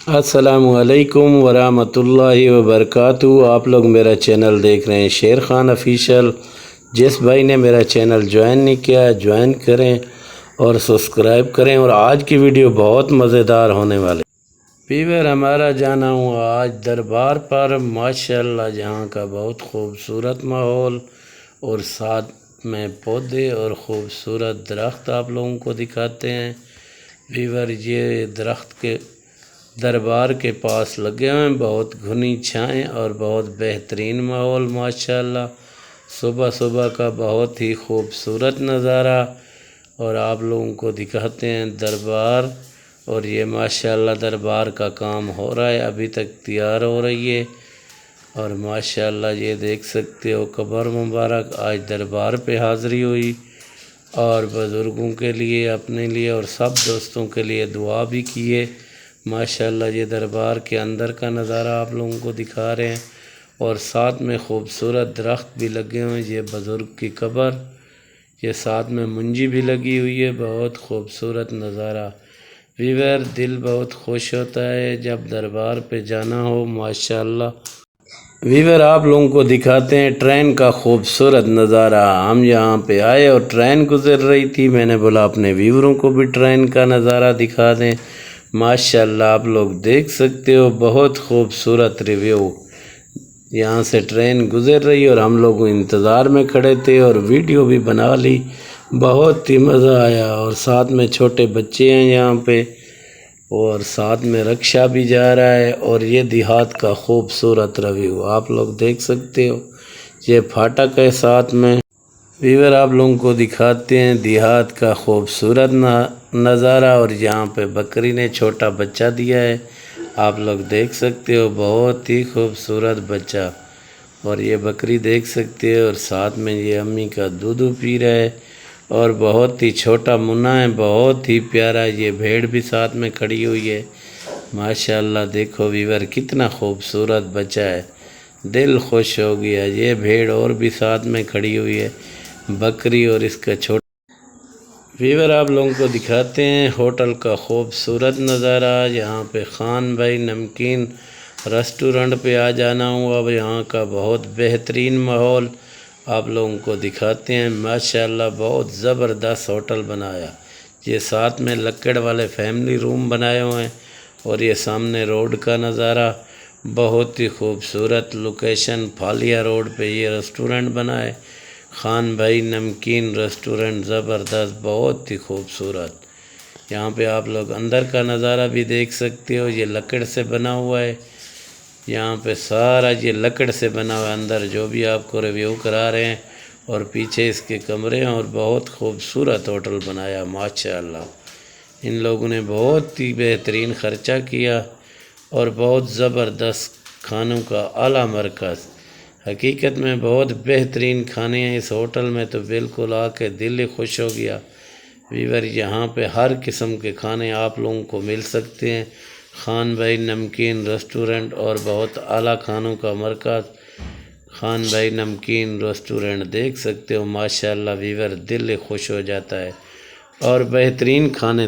السلام علیکم ورحمۃ اللہ وبرکاتہ۔ آپ لوگ میرا چینل دیکھ رہے ہیں شیر خان آفیشیل۔ جس بھائی نے میرا چینل جوائن نہیں کیا جوائن کریں اور سبسکرائب کریں، اور آج کی ویڈیو بہت مزیدار ہونے والی۔ ویور ہمارا جانا ہوں آج دربار پر، ماشاءاللہ جہاں کا بہت خوبصورت ماحول اور ساتھ میں پودے اور خوبصورت درخت آپ لوگوں کو دکھاتے ہیں۔ ویور یہ درخت کے دربار کے پاس لگے ہوئے ہیں، بہت گھنی چھائیں اور بہت بہترین ماحول ماشاءاللہ۔ صبح صبح کا بہت ہی خوبصورت نظارہ، اور آپ لوگوں کو دکھاتے ہیں دربار۔ اور یہ ماشاءاللہ دربار کا کام ہو رہا ہے، ابھی تک تیار ہو رہی ہے۔ اور ماشاءاللہ یہ دیکھ سکتے ہو قبر مبارک آج دربار پہ حاضری ہوئی، اور بزرگوں کے لیے، اپنے لیے اور سب دوستوں کے لیے دعا بھی کیے۔ ماشاءاللہ یہ دربار کے اندر کا نظارہ آپ لوگوں کو دکھا رہے ہیں، اور ساتھ میں خوبصورت درخت بھی لگے ہوئے ہیں۔ یہ بزرگ کی قبر، یہ ساتھ میں منجی بھی لگی ہوئی ہے، بہت خوبصورت نظارہ۔ ویور دل بہت خوش ہوتا ہے جب دربار پہ جانا ہو ماشاءاللہ۔ ویور آپ لوگوں کو دکھاتے ہیں ٹرین کا خوبصورت نظارہ۔ ہم یہاں پہ آئے اور ٹرین گزر رہی تھی، میں نے بولا اپنے ویوروں کو بھی ٹرین کا نظارہ دکھا دیں۔ ماشاءاللہ آپ لوگ دیکھ سکتے ہو بہت خوبصورت ریویو۔ یہاں سے ٹرین گزر رہی اور ہم لوگ انتظار میں کھڑے تھے اور ویڈیو بھی بنا لی، بہت ہی مزہ آیا۔ اور ساتھ میں چھوٹے بچے ہیں یہاں پہ، اور ساتھ میں رکشہ بھی جا رہا ہے، اور یہ دیہات کا خوبصورت ریویو آپ لوگ دیکھ سکتے ہو۔ یہ پھاٹک ہے ساتھ میں۔ ویور آپ لوگوں کو دکھاتے ہیں دیہات کا خوبصورت نظارہ، اور یہاں پہ بکری نے چھوٹا بچہ دیا ہے، آپ لوگ دیکھ سکتے ہو، بہت ہی خوبصورت بچہ۔ اور یہ بکری دیکھ سکتے ہو، اور ساتھ میں یہ امی کا دودھ پی رہا ہے، اور بہت ہی چھوٹا منا ہے، بہت ہی پیارا۔ یہ بھیڑ بھی ساتھ میں کھڑی ہوئی ہے ماشاءاللہ۔ دیکھو ویور کتنا خوبصورت بچہ ہے، دل خوش ہو گیا۔ یہ بھیڑ اور بھی ساتھ میں کھڑی ہوئی ہے، بکری اور اس کا چھوٹا۔ ویور آپ لوگوں کو دکھاتے ہیں ہوٹل کا خوبصورت نظارہ۔ یہاں پہ خان بھائی نمکین ریسٹورنٹ پہ آ جانا ہوا، اب یہاں کا بہت بہترین ماحول آپ لوگوں کو دکھاتے ہیں ماشاءاللہ۔ بہت زبردست ہوٹل بنایا، یہ ساتھ میں لکڑ والے فیملی روم بنائے ہوئے ہیں، اور یہ سامنے روڈ کا نظارہ بہت ہی خوبصورت لوکیشن، پھالیا روڈ پہ یہ ریسٹورنٹ بنا ہے، خان بھائی نمکین ریسٹورنٹ، زبردست، بہت ہی خوبصورت۔ یہاں پہ آپ لوگ اندر کا نظارہ بھی دیکھ سکتے ہو، یہ لکڑ سے بنا ہوا ہے، یہاں پہ سارا یہ لکڑ سے بنا ہوا ہے اندر، جو بھی آپ کو ریویو کرا رہے ہیں، اور پیچھے اس کے کمرے ہیں، اور بہت خوبصورت ہوٹل بنایا ماشاءاللہ۔ ان لوگوں نے بہت ہی بہترین خرچہ کیا، اور بہت زبردست کھانوں کا اعلیٰ مرکز، حقیقت میں بہت بہترین کھانے ہیں اس ہوٹل میں، تو بالکل آ کے دل ہی خوش ہو گیا۔ ویور یہاں پہ ہر قسم کے کھانے آپ لوگوں کو مل سکتے ہیں، خان بھائی نمکین ریسٹورنٹ، اور بہت اعلیٰ کھانوں کا مرکز خان بھائی نمکین ریسٹورنٹ دیکھ سکتے ہو ماشاءاللہ۔ ویور دل ہی خوش ہو جاتا ہے، اور بہترین کھانے